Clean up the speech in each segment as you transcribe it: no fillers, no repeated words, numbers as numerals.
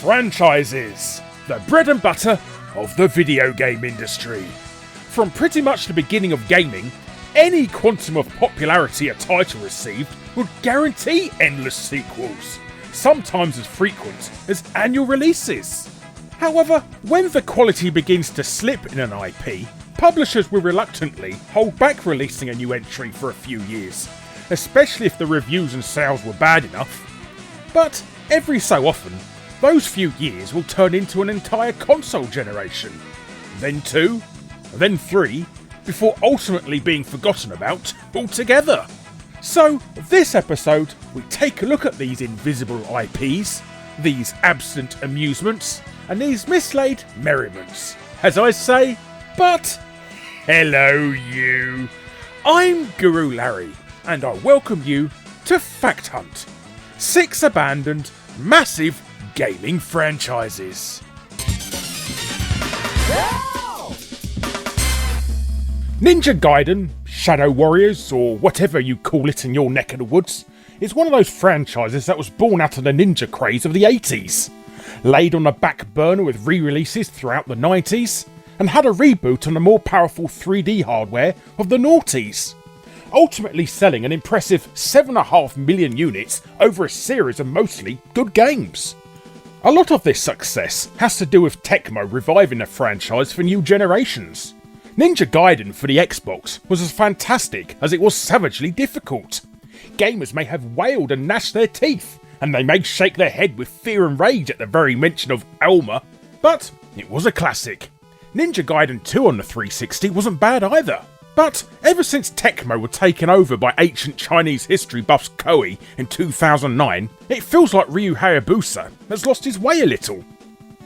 Franchises, the bread and butter of the video game industry. From pretty much the beginning of gaming, any quantum of popularity a title received would guarantee endless sequels, sometimes as frequent as annual releases. However, when the quality begins to slip in an IP, publishers will reluctantly hold back releasing a new entry for a few years, especially if the reviews and sales were bad enough. But every so often, those few years will turn into an entire console generation, then 2, then 3, before ultimately being forgotten about altogether. So, this episode, we take a look at these invisible IPs, these absent amusements, and these mislaid merriments. As I say, but hello you! I'm Guru Larry, and I welcome you to Fact Hunt. 6 abandoned, massive gaming franchises. Ninja Gaiden, Shadow Warriors, or whatever you call it in your neck of the woods, is one of those franchises that was born out of the ninja craze of the 80s, laid on the back burner with re-releases throughout the 90s, and had a reboot on the more powerful 3D hardware of the noughties, ultimately selling an impressive 7.5 million units over a series of mostly good games. A lot of this success has to do with Tecmo reviving the franchise for new generations. Ninja Gaiden for the Xbox was as fantastic as it was savagely difficult. Gamers may have wailed and gnashed their teeth, and they may shake their head with fear and rage at the very mention of Elmer, but it was a classic. Ninja Gaiden 2 on the 360 wasn't bad either. But ever since Tecmo were taken over by ancient Chinese history buffs Koei in 2009, it feels like Ryu Hayabusa has lost his way a little.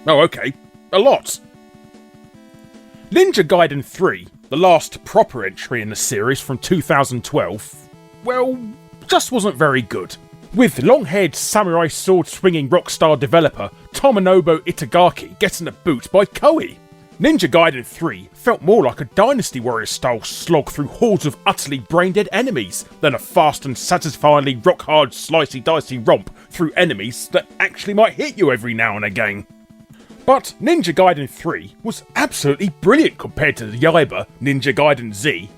Oh okay, a lot. Ninja Gaiden 3, the last proper entry in the series from 2012, well, just wasn't very good. With long-haired samurai sword-swinging rockstar developer Tomonobu Itagaki getting the boot by Koei. Ninja Gaiden 3 felt more like a Dynasty Warriors style slog through hordes of utterly brain-dead enemies than a fast and satisfyingly rock-hard slicey-dicey romp through enemies that actually might hit you every now and again. But Ninja Gaiden 3 was absolutely brilliant compared to the Yaiba Ninja Gaiden Z,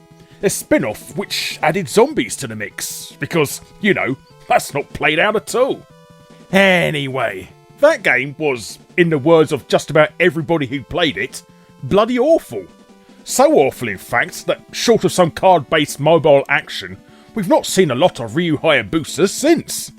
a spin-off which added zombies to the mix, because, you know, that's not played out at all. Anyway, that game was, in the words of just about everybody who played it, bloody awful. So awful in fact that, short of some card-based mobile action, we've not seen a lot of Ryu Hayabusa since.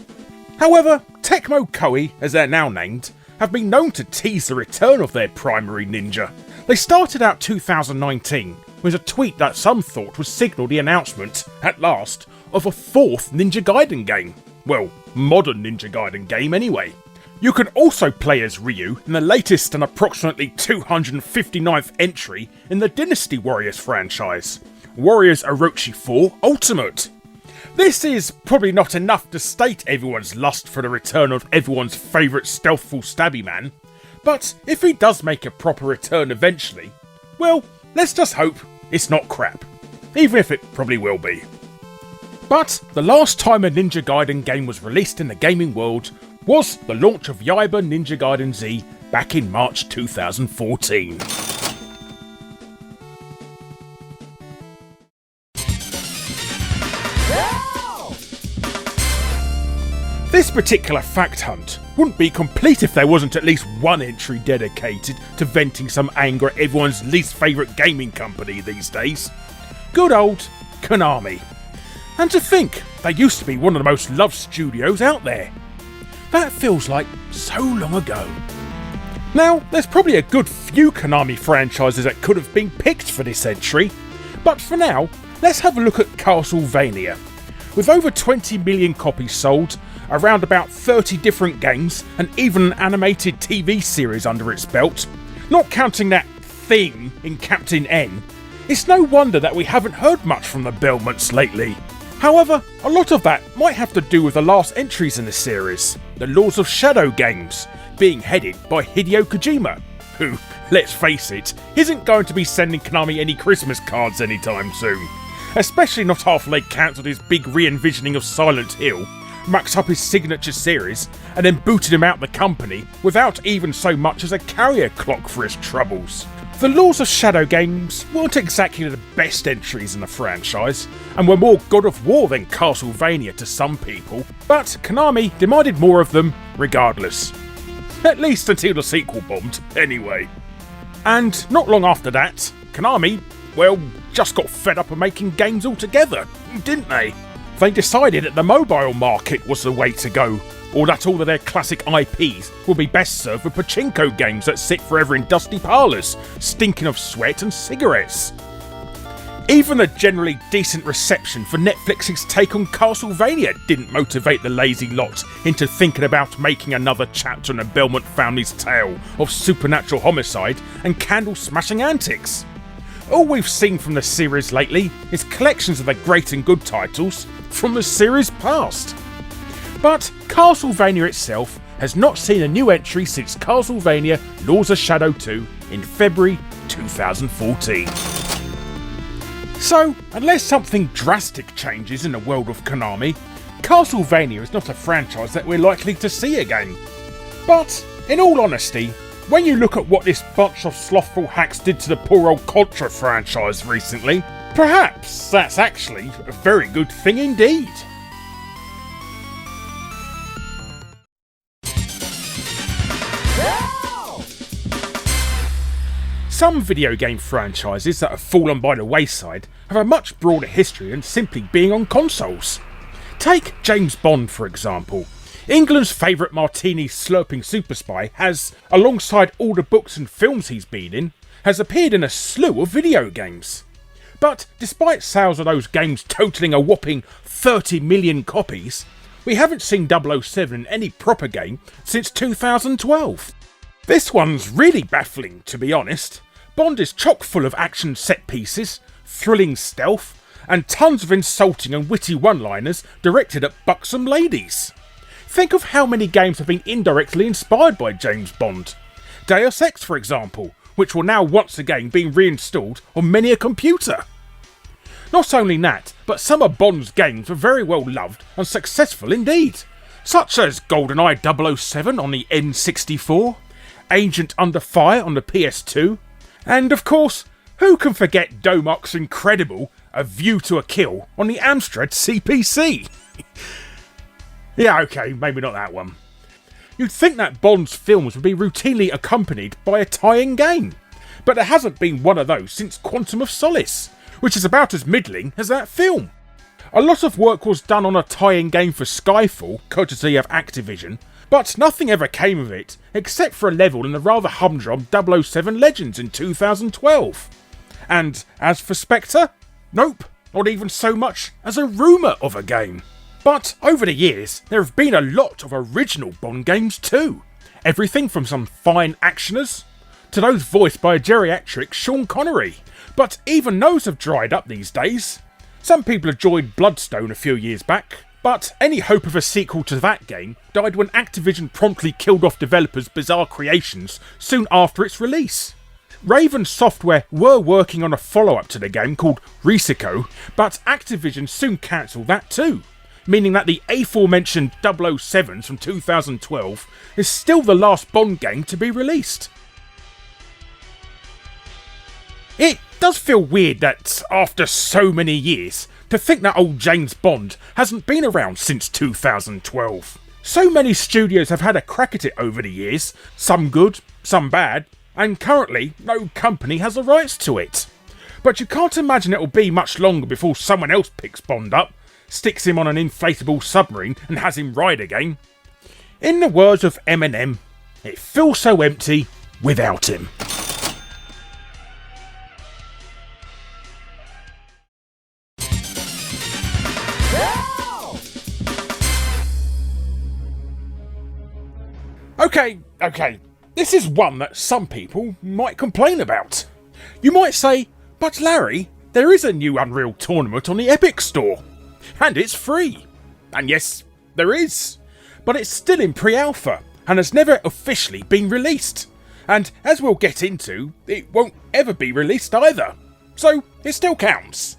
However, Tecmo Koei, as they're now named, have been known to tease the return of their primary ninja. They started out 2019 with a tweet that some thought would signal the announcement, at last, of a 4th Ninja Gaiden game. Well, modern Ninja Gaiden game anyway. You can also play as Ryu in the latest and approximately 259th entry in the Dynasty Warriors franchise, Warriors Orochi 4 Ultimate. This is probably not enough to state everyone's lust for the return of everyone's favourite stealthful stabby man, but if he does make a proper return eventually, well, let's just hope it's not crap, even if it probably will be. But the last time a Ninja Gaiden game was released in the gaming world was the launch of Yaiba Ninja Gaiden Z back in March 2014. This particular fact hunt wouldn't be complete if there wasn't at least one entry dedicated to venting some anger at everyone's least favourite gaming company these days. Good old Konami. And to think, they used to be one of the most loved studios out there. That feels like so long ago. Now, there's probably a good few Konami franchises that could have been picked for this entry, but for now, let's have a look at CastleVania. With over 20 million copies sold, around about 30 different games, and even an animated TV series under its belt, not counting that thing in Captain N, it's no wonder that we haven't heard much from the Belmonts lately. However, a lot of that might have to do with the last entries in the series, the Lords of Shadow games, being headed by Hideo Kojima, who, let's face it, isn't going to be sending Konami any Christmas cards anytime soon. Especially not after they cancelled his big re-envisioning of Silent Hill, mucked up his signature series, and then booted him out the company without even so much as a carrier clock for his troubles. The Lords of Shadow games weren't exactly the best entries in the franchise, and were more God of War than CastleVania to some people, but Konami demanded more of them regardless. At least until the sequel bombed, anyway. And not long after that, Konami, well, just got fed up of making games altogether, didn't they? They decided that the mobile market was the way to go, or that all of their classic IPs will be best served with pachinko games that sit forever in dusty parlours, stinking of sweat and cigarettes. Even a generally decent reception for Netflix's take on CastleVania didn't motivate the lazy lot into thinking about making another chapter in the Belmont family's tale of supernatural homicide and candle-smashing antics. All we've seen from the series lately is collections of the great and good titles from the series past. But CastleVania itself has not seen a new entry since CastleVania Lords of Shadow 2 in February 2014. So, unless something drastic changes in the world of Konami, CastleVania is not a franchise that we're likely to see again. But, in all honesty, when you look at what this bunch of slothful hacks did to the poor old Contra franchise recently, perhaps that's actually a very good thing indeed. Some video game franchises that have fallen by the wayside have a much broader history than simply being on consoles. Take James Bond for example. England's favourite martini slurping super spy has, alongside all the books and films he's been in, has appeared in a slew of video games. But despite sales of those games totalling a whopping 30 million copies, we haven't seen 007 in any proper game since 2012. This one's really baffling, to be honest. Bond is chock full of action set pieces, thrilling stealth, and tons of insulting and witty one-liners directed at buxom ladies. Think of how many games have been indirectly inspired by James Bond. Deus Ex, for example, which will now once again be reinstalled on many a computer. Not only that, but some of Bond's games were very well loved and successful indeed, such as GoldenEye 007 on the N64, Agent Under Fire on the PS2, and of course, who can forget Domark's incredible A View to a Kill on the Amstrad CPC? Yeah, okay, maybe not that one. You'd think that Bond's films would be routinely accompanied by a tie-in game, but there hasn't been one of those since Quantum of Solace, which is about as middling as that film. A lot of work was done on a tie-in game for Skyfall, courtesy of Activision, but nothing ever came of it, except for a level in the rather humdrum 007 Legends in 2012. And as for Spectre? Nope, not even so much as a rumour of a game. But over the years, there have been a lot of original Bond games too. Everything from some fine actioners, to those voiced by a geriatric Sean Connery. But even those have dried up these days. Some people enjoyed Bloodstone a few years back, but any hope of a sequel to that game died when Activision promptly killed off developers Bizarre Creations soon after its release. Raven Software were working on a follow-up to the game called Risiko, but Activision soon cancelled that too, meaning that the aforementioned 007s from 2012 is still the last Bond game to be released. It does feel weird that after so many years, to think that old James Bond hasn't been around since 2012. So many studios have had a crack at it over the years, some good, some bad, and currently no company has the rights to it. But you can't imagine it'll be much longer before someone else picks Bond up, sticks him on an inflatable submarine and has him ride again. In the words of Eminem, it feels so empty without him. Okay, this is one that some people might complain about. You might say, but Larry, there is a new Unreal Tournament on the Epic Store, and it's free. And yes, there is, but it's still in pre-alpha, and has never officially been released. And as we'll get into, it won't ever be released either, so it still counts.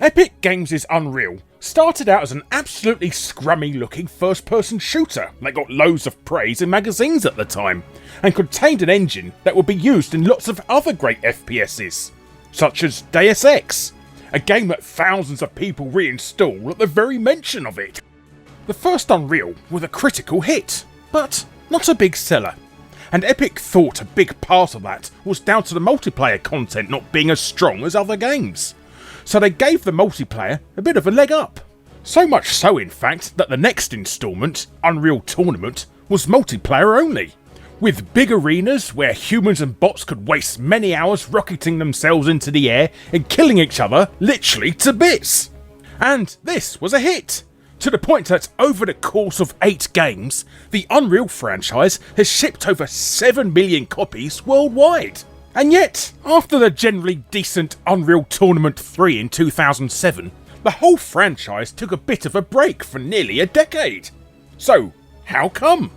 Epic Games' Unreal started out as an absolutely scrummy looking first person shooter that got loads of praise in magazines at the time, and contained an engine that would be used in lots of other great FPSs, such as Deus Ex, a game that thousands of people reinstall at the very mention of it. The first Unreal was a critical hit, but not a big seller, and Epic thought a big part of that was down to the multiplayer content not being as strong as other games. So they gave the multiplayer a bit of a leg up. So much so in fact that the next instalment, Unreal Tournament, was multiplayer only, with big arenas where humans and bots could waste many hours rocketing themselves into the air and killing each other literally to bits. And this was a hit, to the point that over the course of 8 games, the Unreal franchise has shipped over 7 million copies worldwide. And yet, after the generally decent Unreal Tournament 3 in 2007, the whole franchise took a bit of a break for nearly a decade. So, how come?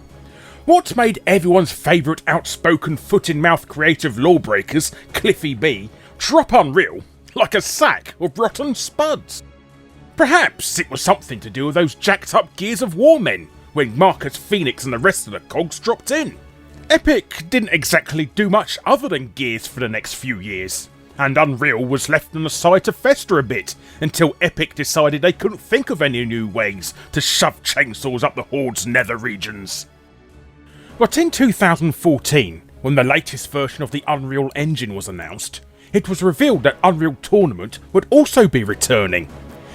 What made everyone's favourite outspoken foot-in-mouth creative lawbreakers, Cliffy B, drop Unreal like a sack of rotten spuds? Perhaps it was something to do with those jacked-up Gears of War men when Marcus Phoenix and the rest of the cogs dropped in. Epic didn't exactly do much other than Gears for the next few years, and Unreal was left on the side to fester a bit until Epic decided they couldn't think of any new ways to shove chainsaws up the Horde's nether regions. But in 2014, when the latest version of the Unreal Engine was announced, it was revealed that Unreal Tournament would also be returning.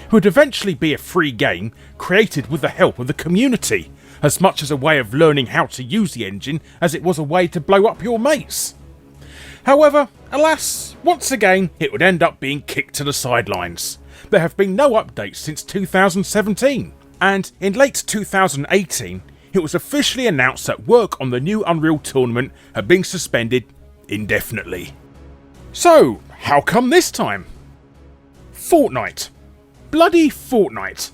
It would eventually be a free game created with the help of the community, as much as a way of learning how to use the engine as it was a way to blow up your mates. However, alas, once again it would end up being kicked to the sidelines. There have been no updates since 2017, and in late 2018 it was officially announced that work on the new Unreal Tournament had been suspended indefinitely. So, how come this time? Fortnite. Bloody Fortnite.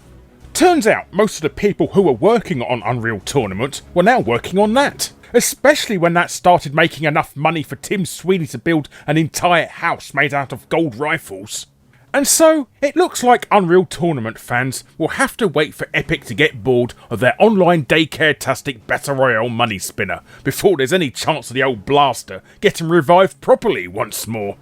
Turns out most of the people who were working on Unreal Tournament were now working on that, especially when that started making enough money for Tim Sweeney to build an entire house made out of gold rifles. And so, it looks like Unreal Tournament fans will have to wait for Epic to get bored of their online daycare-tastic Battle Royale money spinner before there's any chance of the old blaster getting revived properly once more.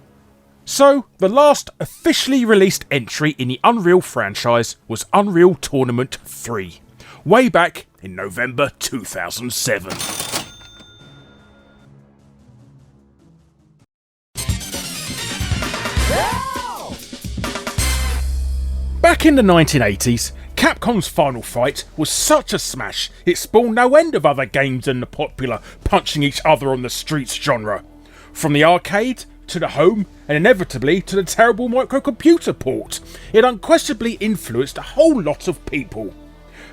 So, the last officially released entry in the Unreal franchise was Unreal Tournament 3, way back in November 2007. Back in the 1980s, Capcom's Final Fight was such a smash it spawned no end of other games than the popular punching each other on the streets genre. From the arcade to the home, and inevitably to the terrible microcomputer port, it unquestionably influenced a whole lot of people.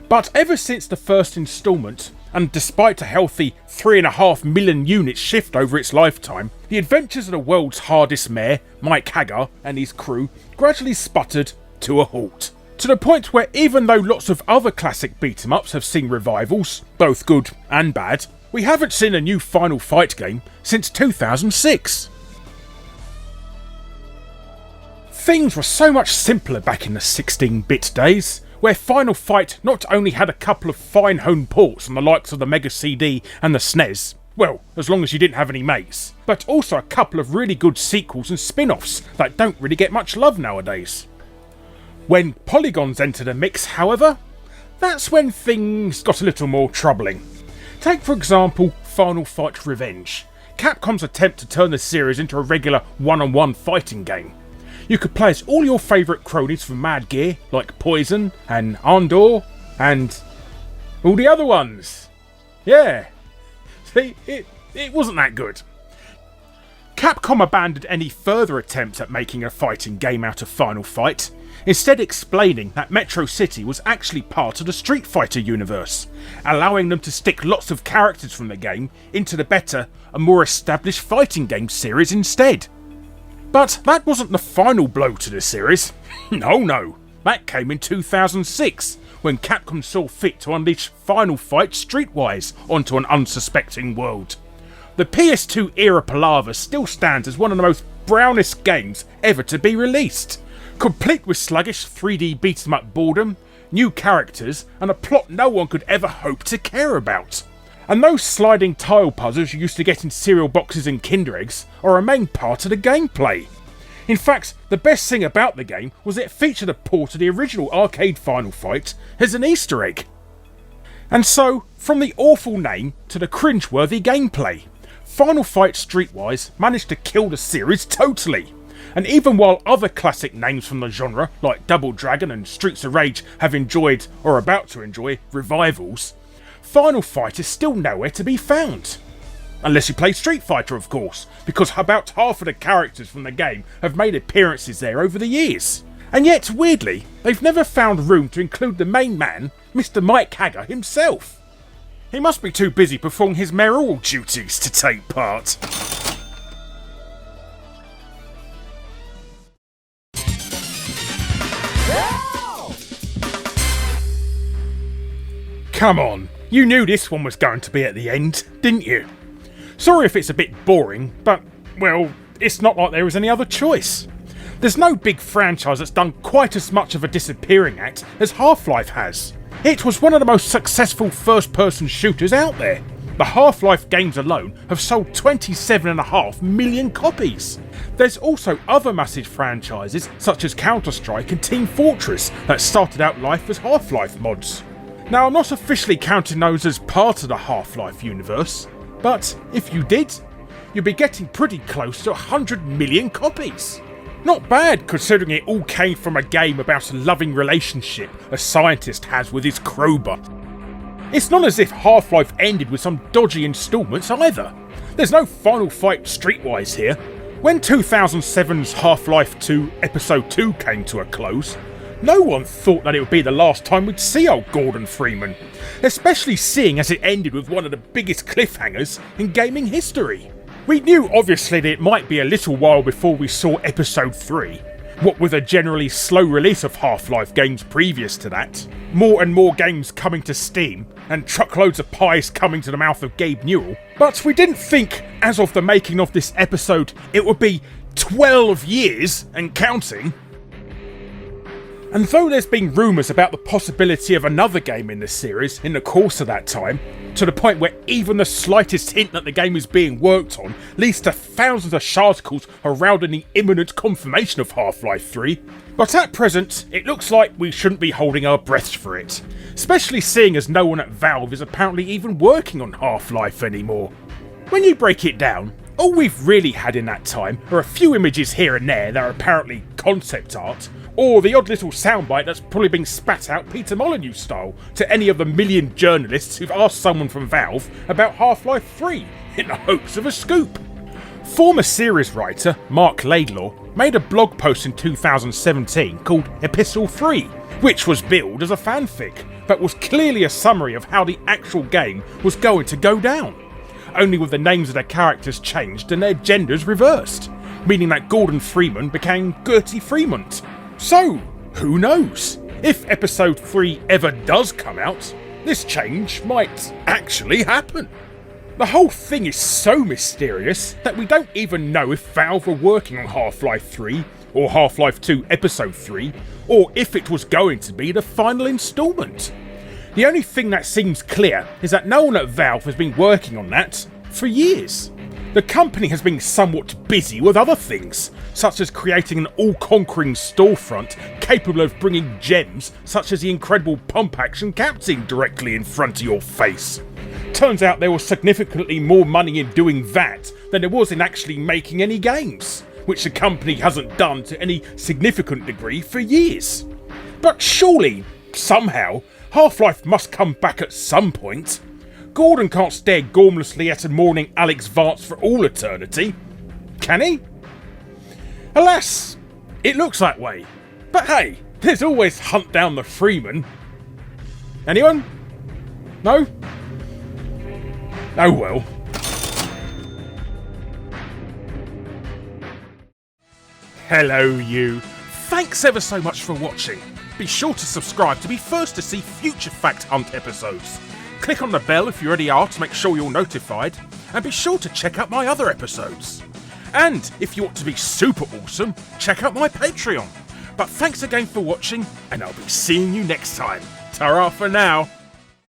But ever since the first instalment, and despite a healthy 3.5 million units shift over its lifetime, the adventures of the world's hardest mayor, Mike Hagar, and his crew gradually sputtered to a halt. To the point where even though lots of other classic beat-em-ups have seen revivals, both good and bad, we haven't seen a new Final Fight game since 2006. Things were so much simpler back in the 16-bit days, where Final Fight not only had a couple of fine home ports on the likes of the Mega CD and the SNES, well, as long as you didn't have any mates, but also a couple of really good sequels and spin-offs that don't really get much love nowadays. When polygons entered the mix, however, that's when things got a little more troubling. Take for example Final Fight Revenge, Capcom's attempt to turn the series into a regular one-on-one fighting game. You could play as all your favourite cronies from Mad Gear, like Poison and Andor, and all the other ones. Yeah, see, it wasn't that good. Capcom abandoned any further attempts at making a fighting game out of Final Fight, instead explaining that Metro City was actually part of the Street Fighter universe, allowing them to stick lots of characters from the game into the better and more established fighting game series instead. But that wasn't the final blow to the series. No, that came in 2006, when Capcom saw fit to unleash Final Fight Streetwise onto an unsuspecting world. The PS2 era palaver still stands as one of the most brownest games ever to be released, complete with sluggish 3D beat-em-up boredom, new characters, and a plot no one could ever hope to care about. And those sliding tile puzzles you used to get in cereal boxes and Kinder Eggs are a main part of the gameplay. In fact, the best thing about the game was it featured a port of the original arcade Final Fight as an Easter egg. And so, from the awful name to the cringeworthy gameplay, Final Fight Streetwise managed to kill the series totally. And even while other classic names from the genre, like Double Dragon and Streets of Rage, have enjoyed, or are about to enjoy, revivals, Final Fight is still nowhere to be found. Unless you play Street Fighter, of course, because about half of the characters from the game have made appearances there over the years. And yet, weirdly, they've never found room to include the main man, Mr. Mike Hagger himself. He must be too busy performing his mayoral duties to take part. Come on, you knew this one was going to be at the end, didn't you? Sorry if it's a bit boring, but, well, it's not like there was any other choice. There's no big franchise that's done quite as much of a disappearing act as Half-Life has. It was one of the most successful first-person shooters out there. The Half-Life games alone have sold 27.5 million copies. There's also other massive franchises such as Counter-Strike and Team Fortress that started out life as Half-Life mods. Now, I'm not officially counting those as part of the Half-Life universe, but if you did, you'd be getting pretty close to 100 million copies. Not bad, considering it all came from a game about a loving relationship a scientist has with his crowbar. It's not as if Half-Life ended with some dodgy instalments either. There's no Final Fight Streetwise here. When 2007's Half-Life 2 Episode 2 came to a close, no one thought that it would be the last time we'd see old Gordon Freeman, especially seeing as it ended with one of the biggest cliffhangers in gaming history. We knew obviously that it might be a little while before we saw Episode 3, what with a generally slow release of Half-Life games previous to that, more and more games coming to Steam, and truckloads of pies coming to the mouth of Gabe Newell, but we didn't think, as of the making of this episode, it would be 12 years and counting. And though there's been rumours about the possibility of another game in this series in the course of that time, to the point where even the slightest hint that the game is being worked on leads to thousands of articles heralding the imminent confirmation of Half-Life 3, but at present, it looks like we shouldn't be holding our breaths for it, especially seeing as no one at Valve is apparently even working on Half-Life anymore. When you break it down, all we've really had in that time are a few images here and there that are apparently concept art, or the odd little soundbite that's probably been spat out Peter Molyneux style to any of the million journalists who've asked someone from Valve about Half-Life 3 in the hopes of a scoop. Former series writer Mark Laidlaw made a blog post in 2017 called Epistle 3, which was billed as a fanfic, but was clearly a summary of how the actual game was going to go down, only with the names of their characters changed and their genders reversed, meaning that Gordon Freeman became Gertie Fremont. So, who knows? If Episode 3 ever does come out, this change might actually happen. The whole thing is so mysterious that we don't even know if Valve were working on Half-Life 3, or Half-Life 2 Episode 3, or if it was going to be the final instalment. The only thing that seems clear is that no one at Valve has been working on that for years. The company has been somewhat busy with other things, such as creating an all-conquering storefront capable of bringing gems such as the incredible pump-action captain directly in front of your face. Turns out there was significantly more money in doing that than there was in actually making any games, which the company hasn't done to any significant degree for years. But surely, somehow, Half-Life must come back at some point. Gordon can't stare gormlessly at a mourning Alex Vance for all eternity, can he? Alas, it looks that way. But hey, there's always Hunt Down the Freeman. Anyone? No? Oh well. Hello you. Thanks ever so much for watching. Be sure to subscribe to be first to see future Fact Hunt episodes. Click on the bell if you already are to make sure you're notified, and be sure to check out my other episodes. And if you want to be super awesome, check out my Patreon, But thanks again for watching, and I'll be seeing you next time. Ta-ra for now!